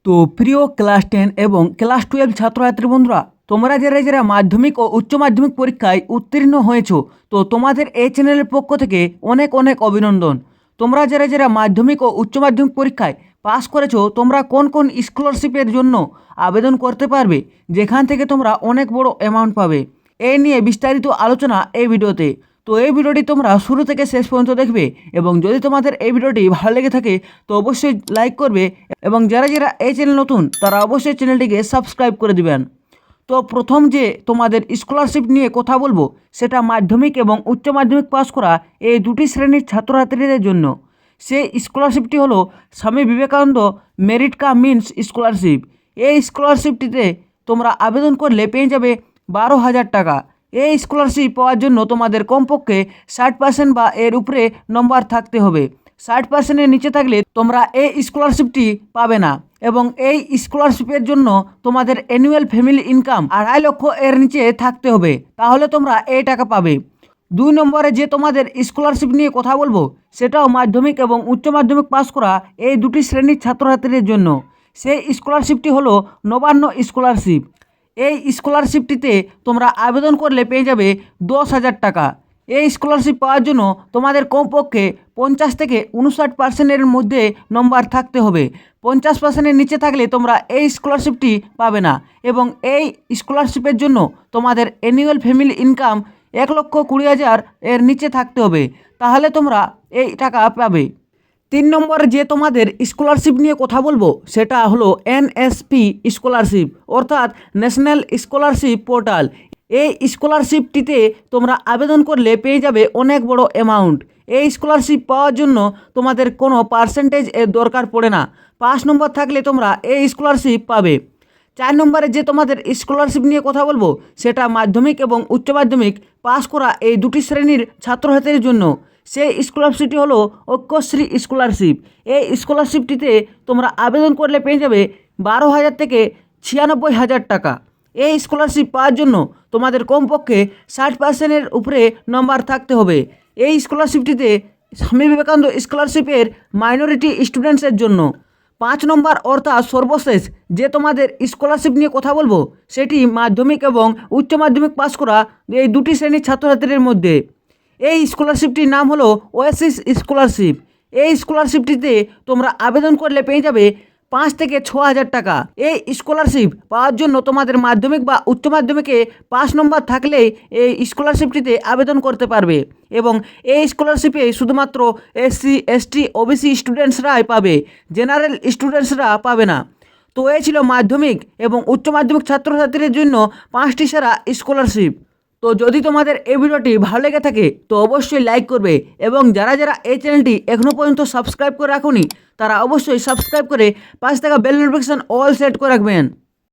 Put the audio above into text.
তো প্রিয় ক্লাস 10 এবং ক্লাস 12 ছাত্রছাত্রী বন্ধুরা, তোমরা যারা মাধ্যমিক ও উচ্চ মাধ্যমিক পরীক্ষায় উত্তীর্ণ হয়েছো, তো তোমাদের এই চ্যানেলের পক্ষ থেকে অনেক অনেক অভিনন্দন। তোমরা যারা মাধ্যমিক ও উচ্চ মাধ্যমিক পরীক্ষায় পাস করেছো, তোমরা কোন কোন স্কলারশিপের জন্য আবেদন করতে পারবে, যেখান থেকে তোমরা অনেক বড় অ্যামাউন্ট পাবে, এই নিয়ে বিস্তারিত আলোচনা এই ভিডিওতে। তো এই ভিডিওটি তোমরা শুরু থেকে শেষ পর্যন্ত দেখবে এবং যদি তোমাদের এই ভিডিওটি ভালো লেগে থাকে তো অবশ্যই লাইক করবে এবং যারা এই চ্যানেল নতুন তারা অবশ্যই চ্যানেলটিকে সাবস্ক্রাইব করে দিবেন। তো প্রথম যে তোমাদের স্কলারশিপ নিয়ে কথা বলবো, সেটা মাধ্যমিক এবং উচ্চ মাধ্যমিক পাস করা এই দুটি শ্রেণীর ছাত্রছাত্রীদের জন্য। সেই স্কলারশিপটি হলো Swami Vivekananda merit cum means scholarship. এই স্কলারশিপটিতে তোমরা আবেদন করলে পেয়ে যাবে 12,000 টাকা। এই স্কলারশিপ পাওয়ার জন্য তোমাদের কমপক্ষে 60% বা এর উপরে নম্বর থাকতে হবে। 60%-এর নিচে থাকলে তোমরা এই স্কলারশিপটি পাবে না এবং এই স্কলারশিপের জন্য তোমাদের অ্যানুয়াল ফ্যামিলি ইনকাম 2.5 লক্ষ এর নিচে থাকতে হবে, তাহলে তোমরা এই টাকা পাবে। 2 নম্বরে যে তোমাদের স্কলারশিপ নিয়ে কথা বলবো, সেটাও মাধ্যমিক এবং উচ্চ মাধ্যমিক পাস করা এই দুটি শ্রেণীর ছাত্রছাত্রীদের জন্য। সেই স্কলারশিপটি হলো নবান্ন স্কলারশিপ। এই স্কলারশিপটিতে তোমরা আবেদন করলে পেয়ে যাবে 10,000 টাকা। এই স্কলারশিপ পাওয়ার জন্য তোমাদের কমপক্ষে 50 থেকে 59%-এর মধ্যে নম্বর থাকতে হবে। 50%-এর নিচে থাকলে তোমরা এই স্কলারশিপটি পাবে না এবং এই স্কলারশিপের জন্য তোমাদের অ্যানুয়াল ফ্যামিলি ইনকাম 1,20,000 এর নিচে থাকতে হবে, তাহলে তোমরা এই টাকা পাবে। 3 নম্বরে যে তোমাদের স্কলারশিপ নিয়ে কথা বলবো, সেটা হলো এনএসপি স্কলারশিপ, অর্থাৎ ন্যাশনাল স্কলারশিপ পোর্টাল। এই স্কলারশিপটিতে তোমরা আবেদন করলে পেয়ে যাবে অনেক বড় অ্যামাউন্ট। এই স্কলারশিপ পাওয়ার জন্য তোমাদের কোনো পার্সেন্টেজ এর দরকার পড়ে না। 5 নম্বর থাকলে তোমরা এই স্কলারশিপ পাবে। 4 নম্বরে যে তোমাদের স্কলারশিপ নিয়ে কথা বলবো, সেটা মাধ্যমিক এবং উচ্চ মাধ্যমিক পাস করা এই দুটি শ্রেণীর ছাত্রছাত্রীদের জন্য। সেই স্কলারশিপটি হলো ঐক্যশ্রী স্কলারশিপ। এই স্কলারশিপটিতে তোমরা আবেদন করলে পেয়ে যাবে 12,000 থেকে 96,000 টাকা। এই স্কলারশিপ পাওয়ার জন্য তোমাদের কমপক্ষে 60%-এর উপরে নম্বর থাকতে হবে। এই স্কলারশিপটিতে স্বামী বিবেকানন্দ স্কলারশিপের মাইনরিটি স্টুডেন্টসের জন্য। 5 নম্বর অর্থাৎ সর্বশেষ যে তোমাদের স্কলারশিপ নিয়ে কথা বলবো, সেটি মাধ্যমিক এবং উচ্চ মাধ্যমিক পাস করা এই দুটি শ্রেণীর ছাত্রছাত্রীদের মধ্যে। এই স্কলারশিপটির নাম হলো ওয়েসিস স্কলারশিপ। এই স্কলারশিপটিতে তোমরা আবেদন করলে পেয়ে যাবে 5 থেকে 6,000 টাকা। এই স্কলারশিপ পাওয়ার জন্য তোমাদের মাধ্যমিক বা উচ্চ মাধ্যমিকে 5 নম্বর থাকলেই এই স্কলারশিপটিতে আবেদন করতে পারবে এবং এই স্কলারশিপে শুধুমাত্র এসসি এসটি ওবিসি স্টুডেন্টসরাই পাবে, জেনারেল স্টুডেন্টসরা পাবে না। তো এই ছিল মাধ্যমিক এবং উচ্চ মাধ্যমিক ছাত্রছাত্রীদের জন্য 5টি সেরা স্কলারশিপ। তো যদি তোমাদের এই ভিডিওটি ভালো লেগে থাকে তো অবশ্যই লাইক করবে এবং যারা এই চ্যানেলটি এখনও পর্যন্ত সাবস্ক্রাইব করে রাখুনি, তারা অবশ্যই সাবস্ক্রাইব করে পাশে থাকা বেল নোটিফিকেশন অল সেট করে রাখবেন।